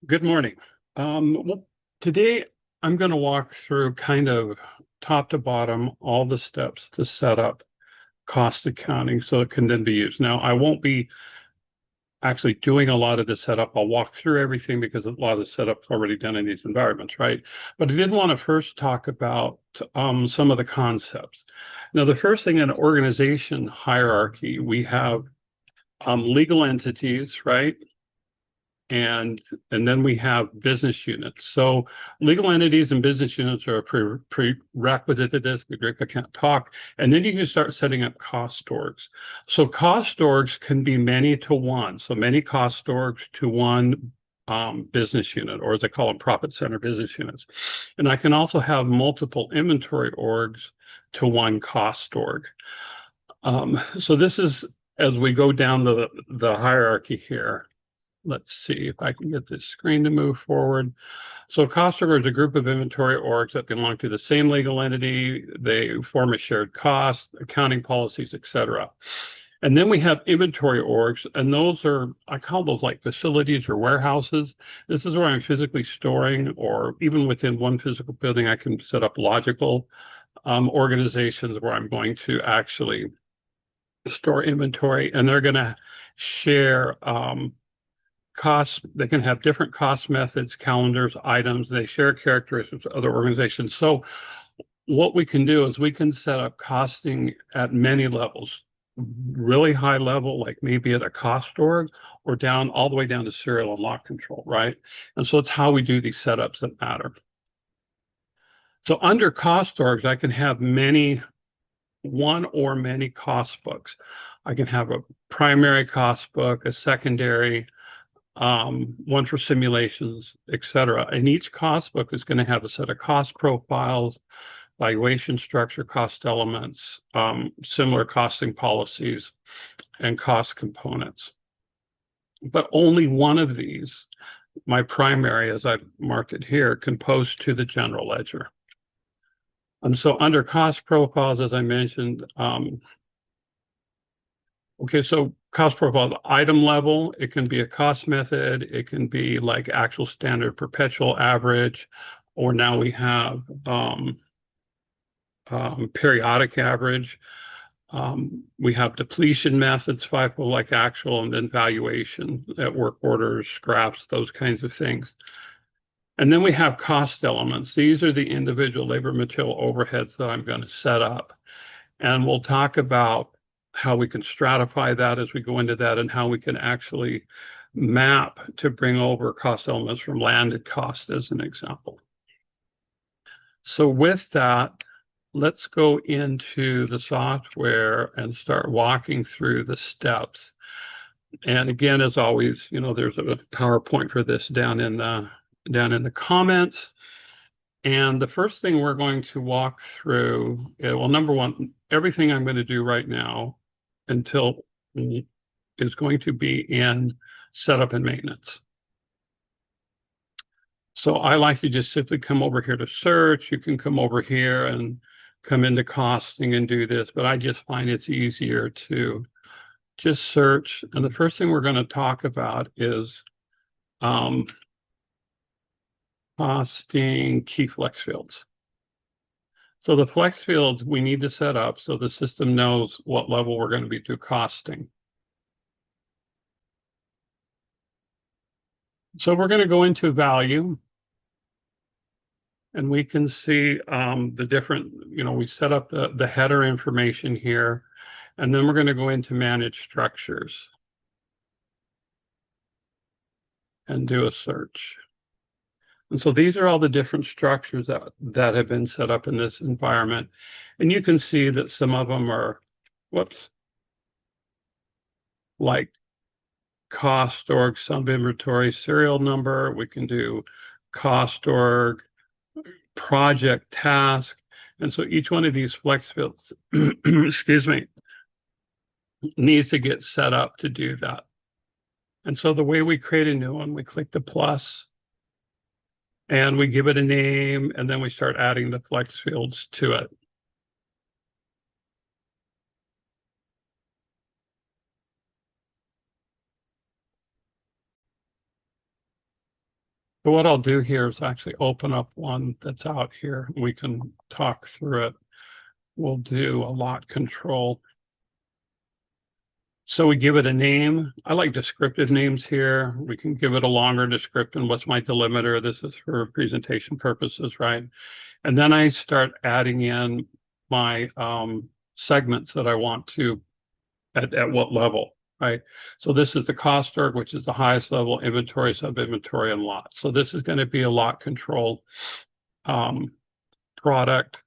Good morning. Well, today I'm going to walk through kind of top to bottom all the steps to set up cost accounting so it can then be used. Now, I won't be actually doing a lot of the setup. I'll walk through everything because a lot of the setup's already done in these environments, right? But I did want to first talk about some of the concepts. Now, the first thing in organization hierarchy, we have legal entities, right? And then we have business units. So legal entities and business units are a prerequisite to this. I can't talk. And then you can start setting up cost orgs. So cost orgs can be many to one. So many cost orgs to one business unit, or as I call them, profit center business units. And I can also have multiple inventory orgs to one cost org. So this is as we go down the hierarchy here. Let's see if I can get this screen to move forward. So cost org is a group of inventory orgs that belong to the same legal entity. They form a shared cost, accounting policies, etc. And then we have inventory orgs, and those are, I call those like facilities or warehouses. This is where I'm physically storing, or even within one physical building, I can set up logical organizations where I'm going to actually store inventory, and they're going to share costs. They can have different cost methods, calendars, items. They share characteristics with other organizations. So what we can do is we can set up costing at many levels, really high level, like maybe at a cost org, or down all the way down to serial and lot control, right? And so it's how we do these setups that matter. So under cost orgs, I can have one or many cost books. I can have a primary cost book, a secondary, one for simulations, etc. And each cost book is going to have a set of cost profiles, valuation structure, cost elements, similar costing policies, and cost components. But only one of these, my primary, as I've marked it here, can post to the general ledger. And so under cost profiles, as I mentioned, okay, so cost profile, item level, it can be a cost method, it can be like actual standard perpetual average, or now we have periodic average. We have depletion methods, FIFO like actual, and then valuation at work orders, scraps, those kinds of things. And then we have cost elements. These are the individual labor, material, overheads that I'm going to set up. And we'll talk about how we can stratify that as we go into that, and how we can actually map to bring over cost elements from landed cost as an example. So with that, let's go into the software and start walking through the steps. And again, as always, there's a PowerPoint for this down in the comments. And the first thing we're going to walk through, well, number one, everything I'm going to do right now until is going to be in setup and maintenance. So I like to just simply come over here to search. You can come over here and come into costing and do this, but I just find it's easier to just search. And the first thing we're going to talk about is costing key flex fields. So the flex fields we need to set up so the system knows what level we're going to be doing costing. So we're going to go into value, and we can see the different, we set up the header information here, and then we're going to go into manage structures and do a search. And so these are all the different structures that have been set up in this environment. And you can see that some of them are, like cost org, sub inventory, serial number. We can do cost org, project task. And so each one of these flex fields, excuse me, needs to get set up to do that. And so the way we create a new one, we click the plus and we give it a name, and then we start adding the flex fields to it. So what I'll do here is actually open up one that's out here. We can talk through it. We'll do a lot control. So we give it a name. I like descriptive names here. We can give it a longer description. What's my delimiter? This is for presentation purposes, right? And then I start adding in my segments that I want to at what level, right? So this is the cost org, which is the highest level, inventory, sub-inventory, and lot. So this is going to be a lot control product.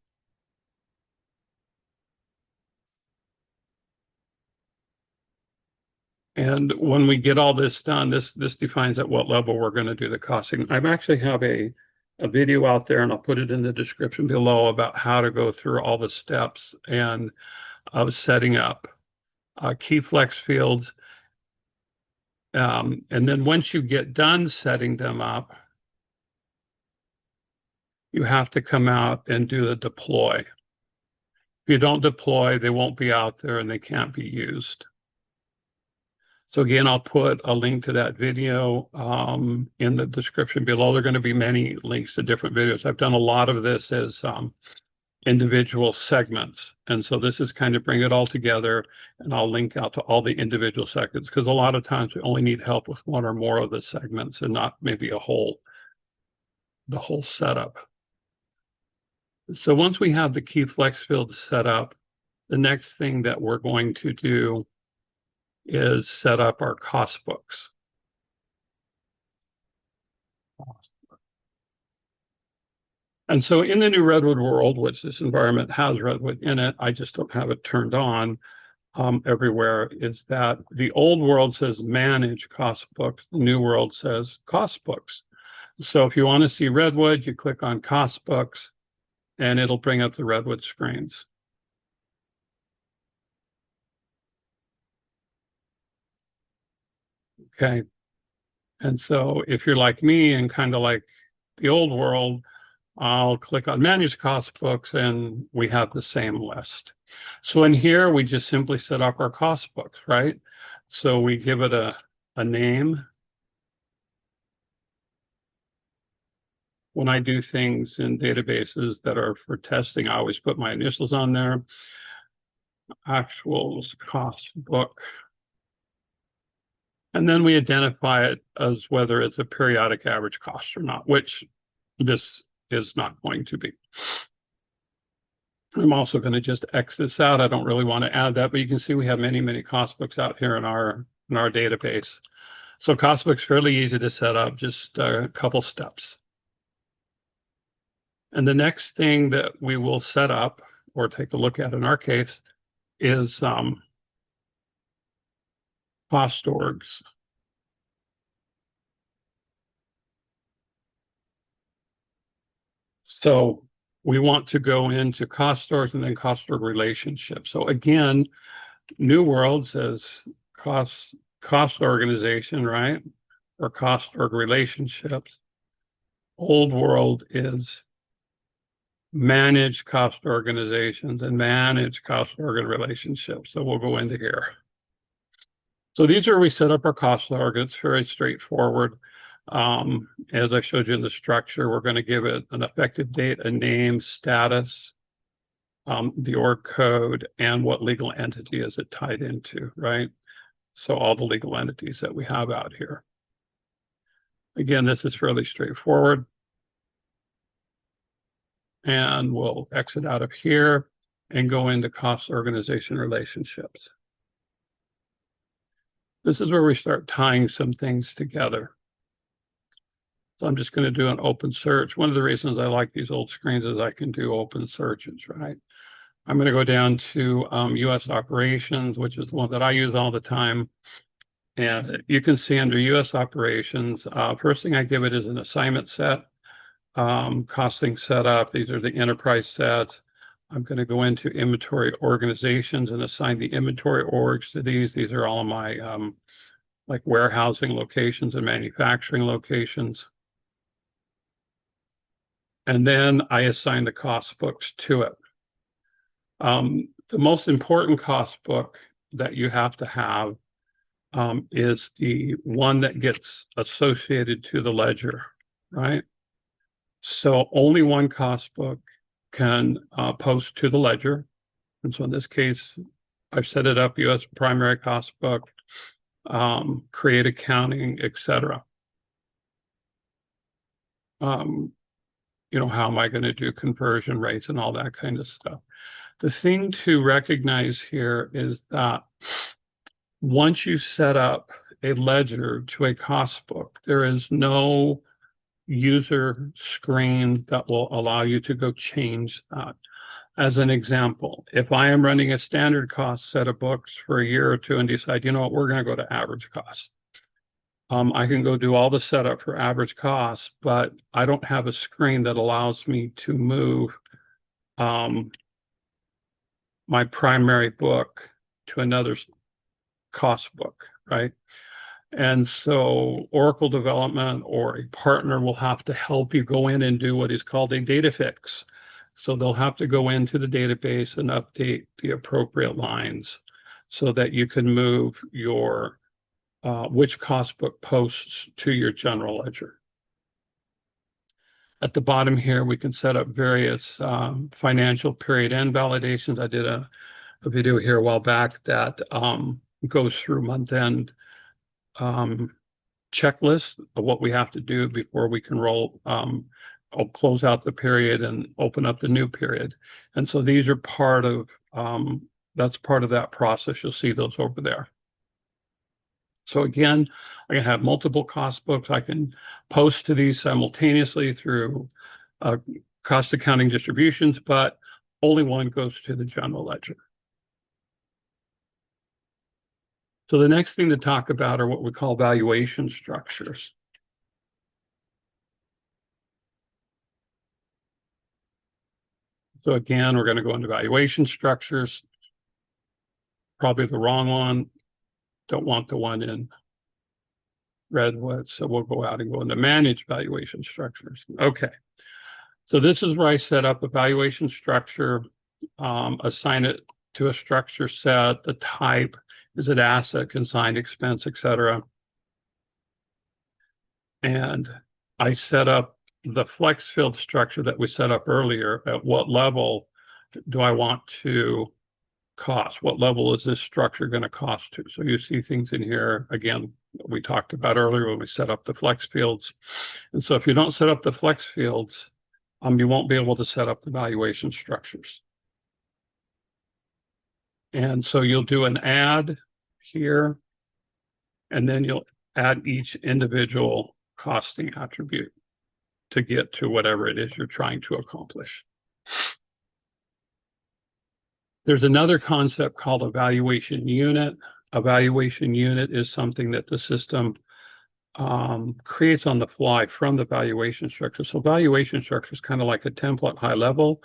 And when we get all this done, this defines at what level we're going to do the costing. I actually have a video out there, and I'll put it in the description below about how to go through all the steps and of setting up key flex fields. And then once you get done setting them up, you have to come out and do the deploy. If you don't deploy, they won't be out there and they can't be used. So again, I'll put a link to that video in the description below. There are going to be many links to different videos. I've done a lot of this as individual segments. And so this is kind of bring it all together, and I'll link out to all the individual segments, because a lot of times we only need help with one or more of the segments and not maybe the whole setup. So once we have the key flex field set up, the next thing that we're going to do is set up our cost books. And so in the new Redwood world, which this environment has Redwood in it, I just don't have it turned on everywhere, is that the old world says manage cost books. The new world says cost books. So if you want to see Redwood, you click on cost books and it'll bring up the Redwood screens. Okay. And so if you're like me and kind of like the old world, I'll click on manage cost books and we have the same list. So in here, we just simply set up our cost books, right? So we give it a name. When I do things in databases that are for testing, I always put my initials on there. Actuals cost book. And then we identify it as whether it's a periodic average cost or not, which this is not going to be. I'm also going to just X this out. I don't really want to add that, but you can see we have many, many cost books out here in our database. So cost books fairly easy to set up, just a couple steps. And the next thing that we will set up or take a look at in our case is cost orgs. So we want to go into cost orgs and then cost org relationships. So again, New World says cost organization, right? Or cost org relationships. Old World is manage cost organizations and manage cost organ relationships. So we'll go into here. So these are where we set up our cost targets, very straightforward. As I showed you in the structure, we're going to give it an effective date, a name, status, the org code, and what legal entity is it tied into, right? So all the legal entities that we have out here. Again, this is fairly straightforward. And we'll exit out of here and go into cost organization relationships. This is where we start tying some things together. So I'm just going to do an open search. One of the reasons I like these old screens is I can do open searches, right? I'm going to go down to US operations, which is the one that I use all the time. And you can see under US operations, first thing I give it is an assignment set, costing setup. These are the enterprise sets. I'm going to go into inventory organizations and assign the inventory orgs to these. These are all of my like warehousing locations and manufacturing locations. And then I assign the cost books to it. The most important cost book that you have to have is the one that gets associated to the ledger. right? So only one cost book can post to the ledger. And so in this case, I've set it up US primary cost book, create accounting, etc. How am I going to do conversion rates and all that kind of stuff? The thing to recognize here is that once you set up a ledger to a cost book, there is no user screen that will allow you to go change that. As an example, if I am running a standard cost set of books for a year or two and decide, you know what, we're going to go to average cost. I can go do all the setup for average cost, but I don't have a screen that allows me to move my primary book to another cost book, right? And so Oracle development or a partner will have to help you go in and do what is called a data fix. So they'll have to go into the database and update the appropriate lines so that you can move your which cost book posts to your general ledger. At the bottom here, we can set up various financial period end validations. I did a video here a while back that goes through month end checklist of what we have to do before we can close out the period and open up the new period. And so these are part of that's part of that process. You'll see those over there. So again, I can have multiple cost books. I can post to these simultaneously through cost accounting distributions, but only one goes to the general ledger. So the next thing to talk about are what we call valuation structures. So again, we're going to go into valuation structures. Probably the wrong one. Don't want the one in Redwood. So we'll go out and go into manage valuation structures. Okay. So this is where I set up a valuation structure, assign it to a structure set, the type, is it asset, consigned, expense, etc. And I set up the flex field structure that we set up earlier. At what level do I want to cost? What level is this structure going to cost to? So you see things in here, again, we talked about earlier when we set up the flex fields. And so if you don't set up the flex fields, you won't be able to set up the valuation structures. And so you'll do an add here, and then you'll add each individual costing attribute to get to whatever it is you're trying to accomplish. There's another concept called a valuation unit. A valuation unit is something that the system creates on the fly from the valuation structure. So valuation structure is kind of like a template high level.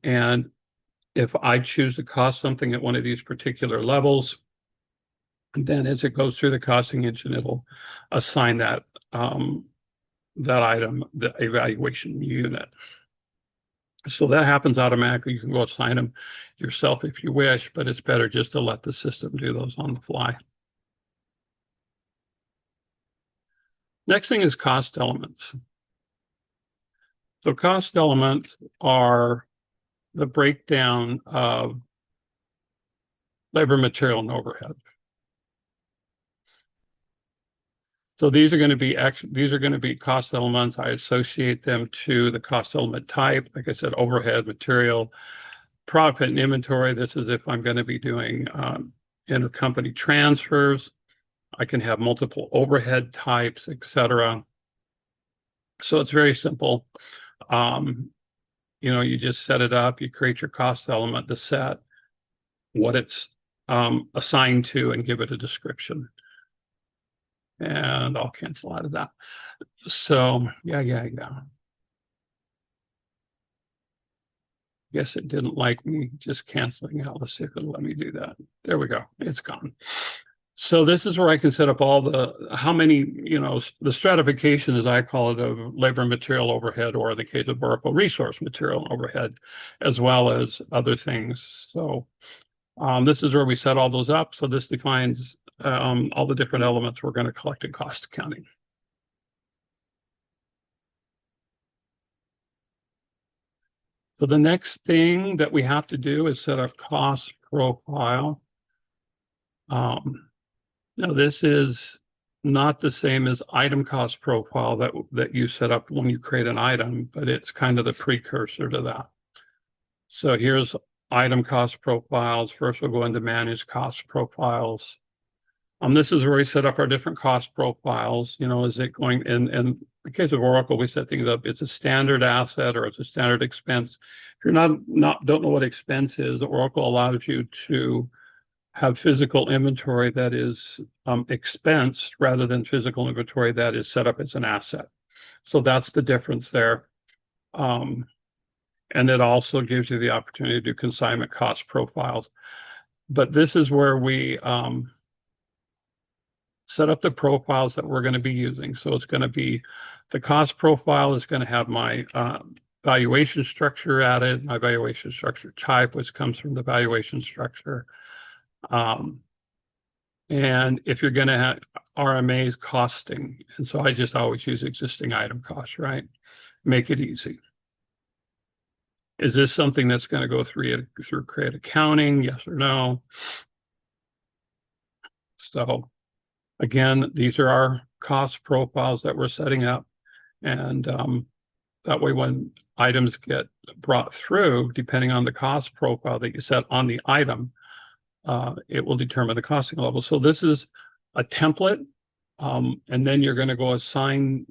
And if I choose to cost something at one of these particular levels, then as it goes through the costing engine, it'll assign that that item the evaluation unit. So that happens automatically. You can go assign them yourself if you wish, but it's better just to let the system do those on the fly. Next thing is cost elements. So cost elements are the breakdown of labor, material, and overhead. So these are going to be cost elements. I associate them to the cost element type. Like I said, overhead, material, profit, and inventory. This is if I'm going to be doing intercompany transfers. I can have multiple overhead types, etc. So it's very simple. You just set it up. You create your cost element to set what it's assigned to and give it a description. And I'll cancel out of that. So yeah. Guess it didn't like me just canceling out. Let's see if it'll let me do that. There we go. It's gone. So this is where I can set up all the stratification, as I call it, of labor, material, overhead, or in the case of Oracle, resource, material, and overhead, as well as other things. So this is where we set all those up. So this defines all the different elements we're going to collect in cost accounting. So the next thing that we have to do is set up cost profile. Now this is not the same as item cost profile that you set up when you create an item, but it's kind of the precursor to that. So here's item cost profiles. First, we'll go into manage cost profiles. This is where we set up our different cost profiles. You know, is it going in the case of Oracle, we set things up. It's a standard asset or it's a standard expense. If you're don't know what expense is, Oracle allows you to have physical inventory that is expensed rather than physical inventory that is set up as an asset. So that's the difference there. And it also gives you the opportunity to do consignment cost profiles. But this is where we set up the profiles that we're going to be using. So it's going to be the cost profile is going to have my valuation structure added, my valuation structure type, which comes from the valuation structure. And if you're going to have RMAs costing, and so I just always use existing item cost, right? Make it easy. Is this something that's going to go through create accounting? Yes or no? So again, these are our cost profiles that we're setting up. And that way, when items get brought through, depending on the cost profile that you set on the item, it will determine the costing level. So this is a template, and then you're going to go assign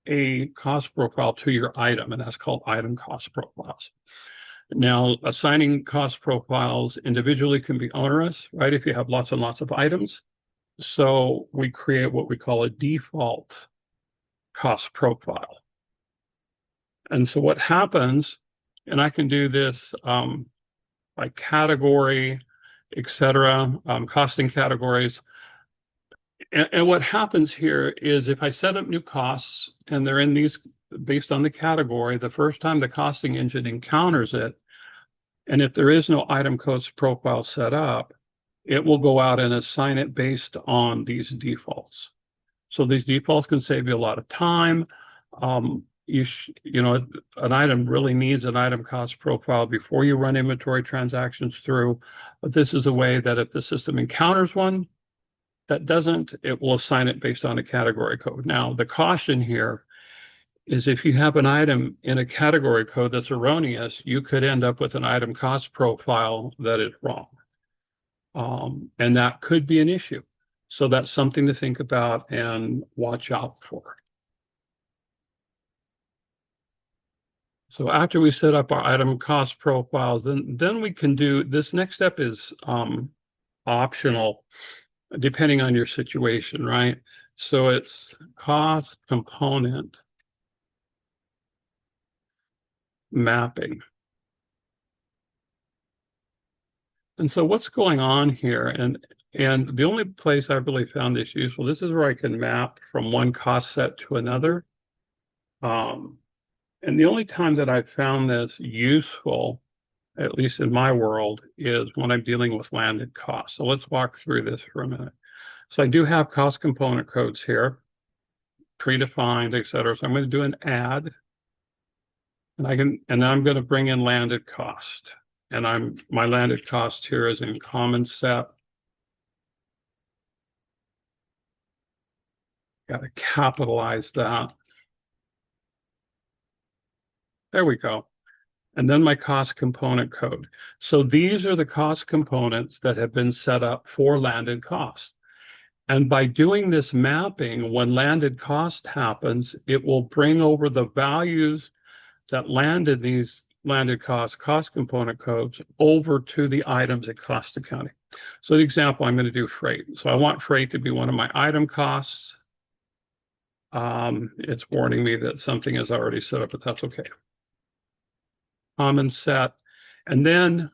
a cost profile to your item, and that's called item cost profiles. Now, assigning cost profiles individually can be onerous, right? If you have lots and lots of items. So we create what we call a default cost profile. And so what happens, and I can do this by category, etc., costing categories. And what happens here is if I set up new costs and they're in these based on the category, the first time the costing engine encounters it, and if there is no item cost profile set up, it will go out and assign it based on these defaults. So these defaults can save you a lot of time. You know, an item really needs an item cost profile before you run inventory transactions through. But this is a way that if the system encounters one that doesn't, it will assign it based on a category code. Now, the caution here is if you have an item in a category code that's erroneous, you could end up with an item cost profile that is wrong. And that could be an issue. So that's something to think about and watch out for. So after we set up our item cost profiles, then we can do this. Next step is optional, depending on your situation, right? So it's cost component mapping. And so what's going on here? And the only place I've really found this useful, this is where I can map from one cost set to another. And the only time that I've found this useful, at least in my world, is when I'm dealing with landed costs. So let's walk through this for a minute. So I do have cost component codes here, predefined, et cetera. So I'm going to do an add, and then I'm going to bring in landed cost. And my landed cost here is in common set. Got to capitalize that. There we go. And then my cost component code. So these are the cost components that have been set up for landed cost. And by doing this mapping, when landed cost happens, it will bring over the values that landed these landed cost component codes over to the items at cost accounting. So the example, I'm going to do freight. So I want freight to be one of my item costs. It's warning me that something is already set up, but that's okay. Common set. And then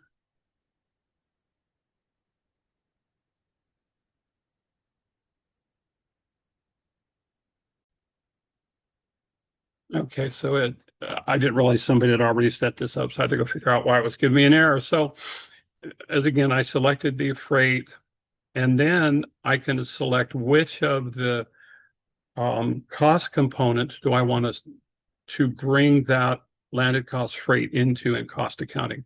okay, so I didn't realize somebody had already set this up, so I had to go figure out why it was giving me an error. So as again, I selected the freight, and then I can select which of the cost components do I want to bring that landed cost, freight into, and cost accounting.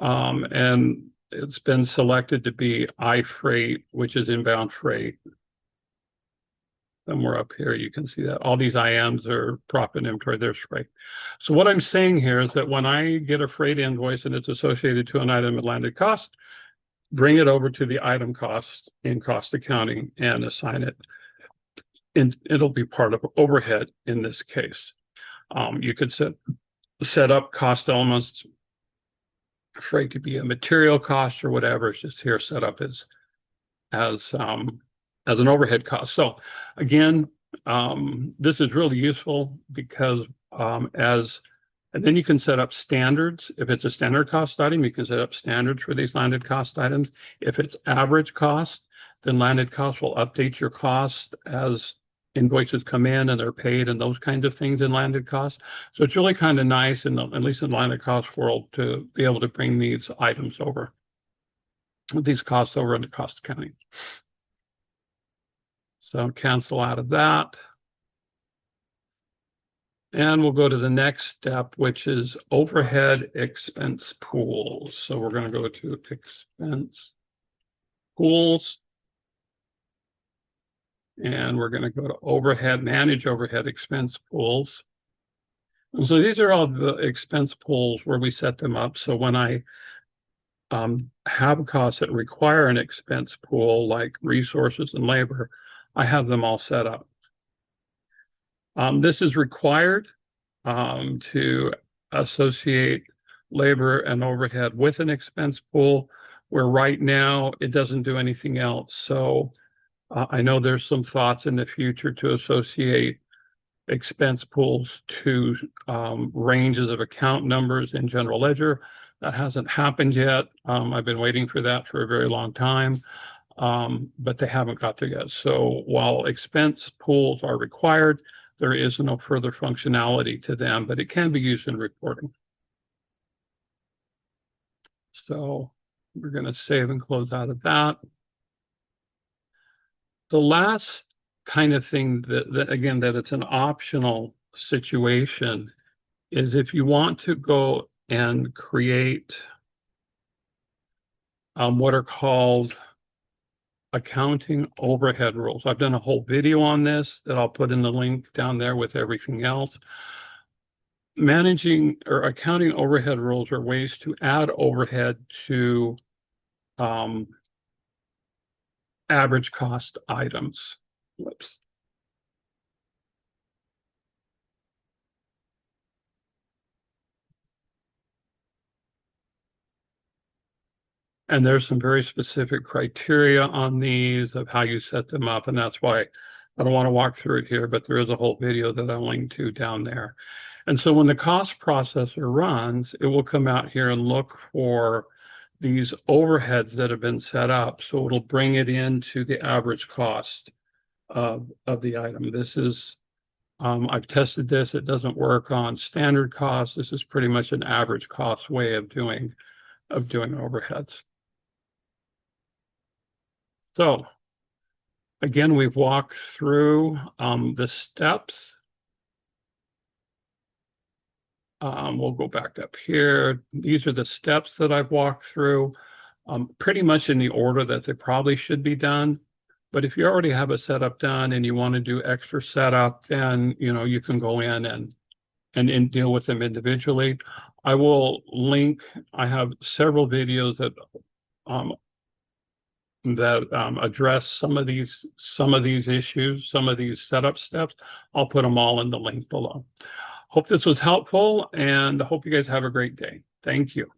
And it's been selected to be iFreight, which is inbound freight. Somewhere up here, you can see that all these IMs are profit inventory, there's freight. So what I'm saying here is that when I get a freight invoice and it's associated to an item at landed cost, bring it over to the item cost in cost accounting and assign it. And it'll be part of overhead in this case. You could set up cost elements, freight to be a material cost or whatever. It's just here set up as an overhead cost. So again, this is really useful because and then you can set up standards. If it's a standard cost item, you can set up standards for these landed cost items. If it's average cost, then landed cost will update your cost as invoices come in and they're paid and those kinds of things in landed cost. So it's really kind of nice, at least in the landed cost world, to be able to bring these items over, these costs over into cost accounting. So cancel out of that. And we'll go to the next step, which is overhead expense pools. So we're going to go to expense pools. And we're going to go to overhead, manage overhead expense pools. And so these are all the expense pools where we set them up. So when I have costs that require an expense pool, like resources and labor, I have them all set up. This is required to associate labor and overhead with an expense pool, where right now it doesn't do anything else. So I know there's some thoughts in the future to associate expense pools to ranges of account numbers in general ledger. That hasn't happened yet. I've been waiting for that for a very long time, but they haven't got there yet. So while expense pools are required, there is no further functionality to them, but it can be used in reporting. So we're going to save and close out of that. The last kind of thing that again, that it's an optional situation is if you want to go and create what are called accounting overhead rules. I've done a whole video on this that I'll put in the link down there with everything else. Managing or accounting overhead rules are ways to add overhead to average cost items. Whoops. And there's some very specific criteria on these of how you set them up. And that's why I don't want to walk through it here, but there is a whole video that I'll link to down there. And so when the cost processor runs, it will come out here and look for these overheads that have been set up. So it'll bring it into the average cost of the item. This is, I've tested this. It doesn't work on standard costs. This is pretty much an average cost way of doing overheads. So again, we've walked through the steps. We'll go back up here. These are the steps that I've walked through, pretty much in the order that they probably should be done. But if you already have a setup done and you want to do extra setup, then you can go in and deal with them individually. I will link. I have several videos that address some of these issues, some of these setup steps. I'll put them all in the link below. Hope this was helpful, and I hope you guys have a great day. Thank you.